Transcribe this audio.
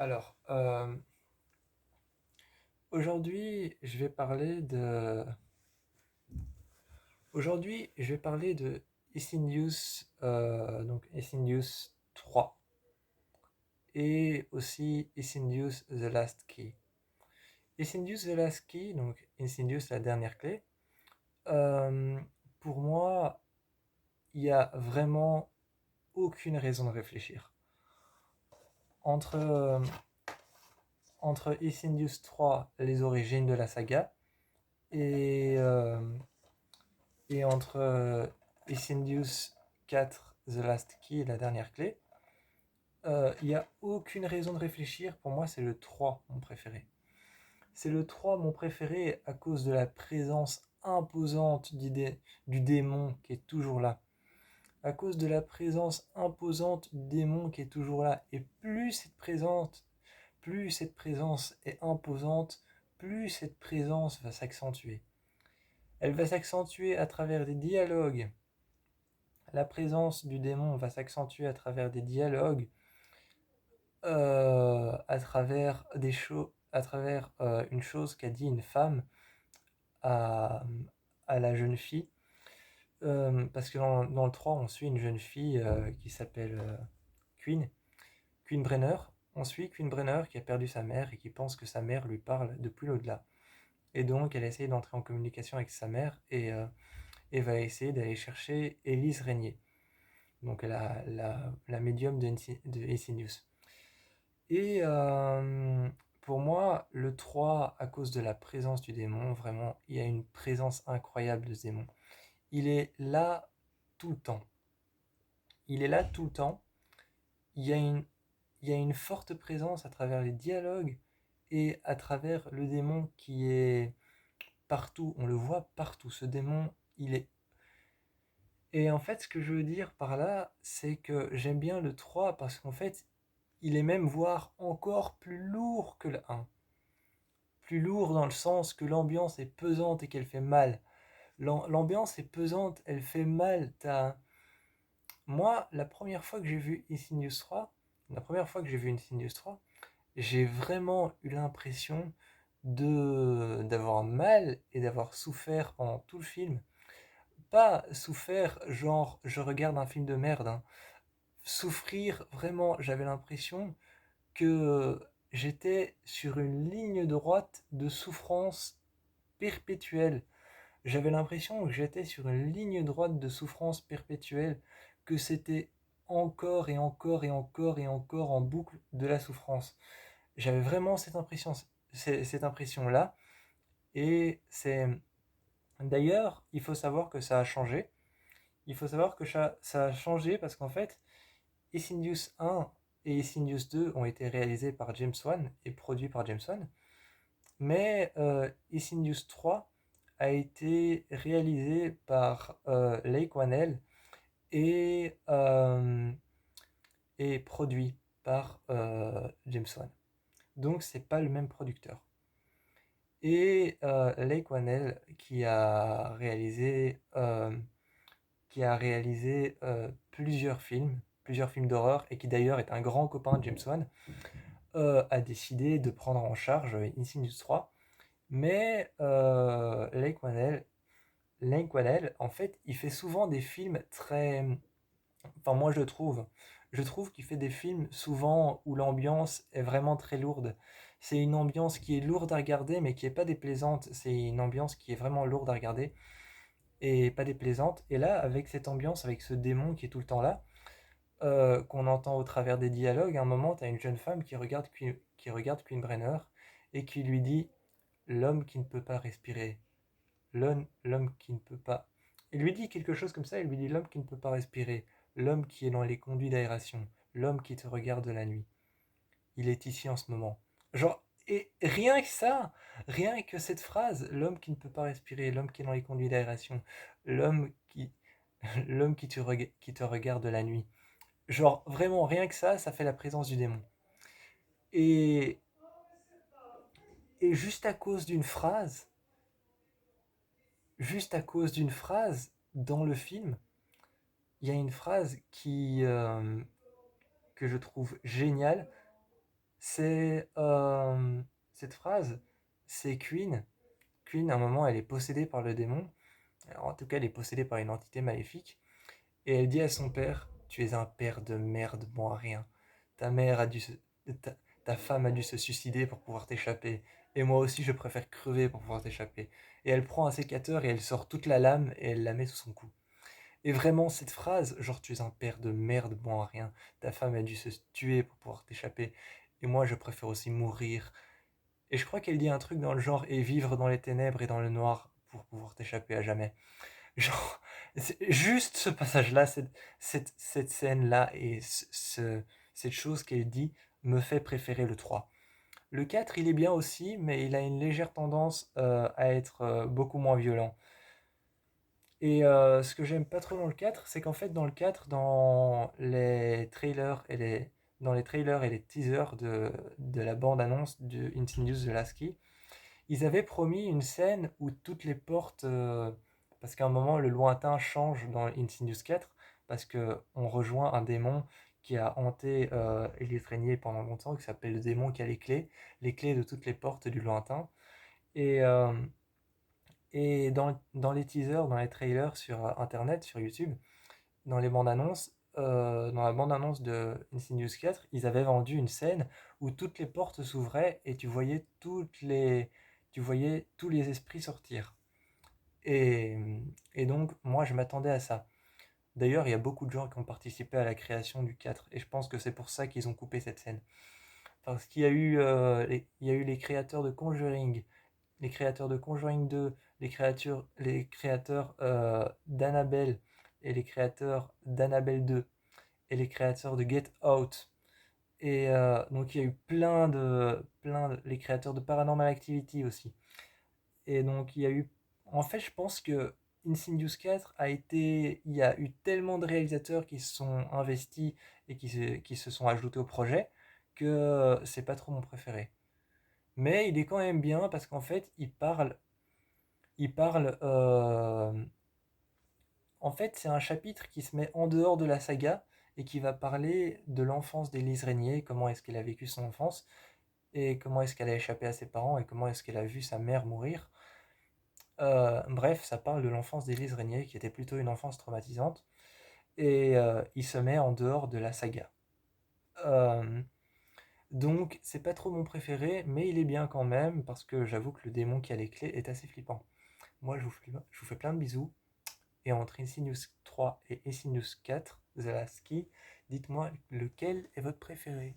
Alors, aujourd'hui, je vais parler de Insidious, donc Insidious 3 et aussi Insidious The Last Key. Insidious The Last Key, donc Insidious la dernière clé, euh, pour moi, il y a vraiment aucune raison de réfléchir. Entre, euh, entre Insidious 3, les origines de la saga, et, euh, et entre Insidious 4, The Last Key, la dernière clé, il n'y a aucune raison de réfléchir. Pour moi, c'est le 3 mon préféré. C'est le 3 mon préféré à cause de la présence imposante du démon qui est toujours là. À cause de la présence imposante du démon qui est toujours là. Et plus cette présence est imposante, plus cette présence va s'accentuer. Elle va s'accentuer à travers des dialogues. La présence du démon va s'accentuer à travers des dialogues, à travers à travers une chose qu'a dit une femme à, à la jeune fille. Parce que dans le 3, on suit une jeune fille qui s'appelle Queen, Queen Brenner. On suit Queen Brenner qui a perdu sa mère et qui pense que sa mère lui parle depuis l'au-delà. Et donc, elle essaye d'entrer en communication avec sa mère et va essayer d'aller chercher Élise Régnier, donc la médium de Insidious. Et pour moi, le 3, à cause de la présence du démon, vraiment, il y a une présence incroyable de ce démon. Il est là tout le temps. Il est là tout le temps. Il y a une, il y a une forte présence à travers les dialogues et à travers le démon qui est partout. On le voit partout. Ce démon, il est... Et en fait, ce que je veux dire par là, c'est que j'aime bien le 3 parce qu'en fait, il est même voire encore plus lourd que le 1. Plus lourd dans le sens que l'ambiance est pesante et qu'elle fait mal. L'ambiance est pesante, elle fait mal. Moi, la première fois que j'ai vu Insidious 3, j'ai vraiment eu l'impression d'avoir mal et d'avoir souffert pendant tout le film. Pas souffert genre je regarde un film de merde, hein. Souffrir vraiment, j'avais l'impression que j'étais sur une ligne droite de souffrance perpétuelle. J'avais l'impression que j'étais sur une ligne droite de souffrance perpétuelle, que c'était encore et encore et encore et encore en boucle de la souffrance. J'avais vraiment cette impression-là. Et c'est... D'ailleurs, il faut savoir que ça a changé. Il faut savoir que ça a changé parce qu'en fait, Insidious 1 et Insidious 2 ont été réalisés par James Wan et produits par James Wan. Mais Insidious 3 a été réalisé par Leigh Whannell et, euh, et produit par James Wan. Donc c'est pas le même producteur. Et Leigh Whannell qui a réalisé plusieurs films d'horreur et qui d'ailleurs est un grand copain de James Wan, a décidé de prendre en charge Insidious 3. Mais Lake Whannell, en fait, il fait souvent des films très... Enfin, moi, je trouve. Je trouve qu'il fait des films souvent où l'ambiance est vraiment très lourde. C'est une ambiance qui est lourde à regarder, mais qui est pas déplaisante. C'est une ambiance qui est vraiment lourde à regarder et pas déplaisante. Et là, avec cette ambiance, avec ce démon qui est tout le temps là, qu'on entend au travers des dialogues, à un moment, tu as une jeune femme qui regarde Queen Brenner et qui lui dit l'homme qui ne peut pas respirer. L'homme qui ne peut pas. Il lui dit quelque chose comme ça, il lui dit l'homme qui ne peut pas respirer, l'homme qui est dans les conduits d'aération, l'homme qui te regarde la nuit. Il est ici en ce moment. Genre, et rien que ça, rien que cette phrase, l'homme qui ne peut pas respirer, l'homme qui est dans les conduits d'aération, l'homme qui, l'homme qui te regarde la nuit. Genre, vraiment, rien que ça fait la présence du démon. Et, et juste à cause d'une phrase dans le film, il y a une phrase que je trouve géniale. Cette phrase, c'est Queen. Queen, à un moment, elle est possédée par le démon. Alors, en tout cas, elle est possédée par une entité maléfique. Et elle dit à son père, tu es un père de merde, bon à rien. Ta mère a dû se... ta, ta femme a dû se suicider pour pouvoir t'échapper. Et moi aussi, je préfère crever pour pouvoir t'échapper. Et elle prend un sécateur et elle sort toute la lame et elle la met sous son cou. Et vraiment, cette phrase, genre tu es un père de merde, bon à rien, ta femme a dû se tuer pour pouvoir t'échapper, et moi je préfère aussi mourir. Et je crois qu'elle dit un truc dans le genre, et vivre dans les ténèbres et dans le noir pour pouvoir t'échapper à jamais. Genre, juste ce passage-là, cette scène-là et cette chose qu'elle dit me fait préférer le 3. Le 4, il est bien aussi, mais il a une légère tendance à être beaucoup moins violent. Et ce que j'aime pas trop dans le 4, c'est qu'en fait dans le 4, dans les trailers et les teasers de la bande-annonce de Insidious The Last Key, ils avaient promis une scène où toutes les portes, parce qu'à un moment le lointain change dans Insidious 4, parce que on rejoint un démon qui a hanté Elliot Régnier pendant longtemps, qui s'appelle le démon qui a les clés de toutes les portes du lointain. Et, euh, et dans les teasers, dans les trailers sur Internet, sur YouTube, dans les bandes annonces, dans la bande annonce de Insidious 4, ils avaient vendu une scène où toutes les portes s'ouvraient et tu voyais tous les esprits sortir. Et, et donc, moi, je m'attendais à ça. D'ailleurs, il y a beaucoup de gens qui ont participé à la création du 4, et je pense que c'est pour ça qu'ils ont coupé cette scène. Parce qu'il y a eu, il y a eu les créateurs de Conjuring, les créateurs de Conjuring 2, les créateurs d'Annabelle et les créateurs d'Annabelle 2 et les créateurs de Get Out. Et donc il y a eu les créateurs de Paranormal Activity aussi. Et donc il y a eu, en fait je pense que Insidious 4 il y a eu tellement de réalisateurs qui se sont investis et qui se sont ajoutés au projet que c'est pas trop mon préféré. Mais il est quand même bien parce qu'en fait il parle. En fait, c'est un chapitre qui se met en dehors de la saga et qui va parler de l'enfance d'Élise Régnier, comment est-ce qu'elle a vécu son enfance et comment est-ce qu'elle a échappé à ses parents et comment est-ce qu'elle a vu sa mère mourir. Bref, ça parle de l'enfance d'Élise Régnier qui était plutôt une enfance traumatisante et il se met en dehors de la saga. Euh, donc, c'est pas trop mon préféré, mais il est bien quand même parce que j'avoue que le démon qui a les clés est assez flippant. Moi, je vous fais plein de bisous. Et entre Insidious 3 et Insidious 4, The Last Key, dites-moi lequel est votre préféré.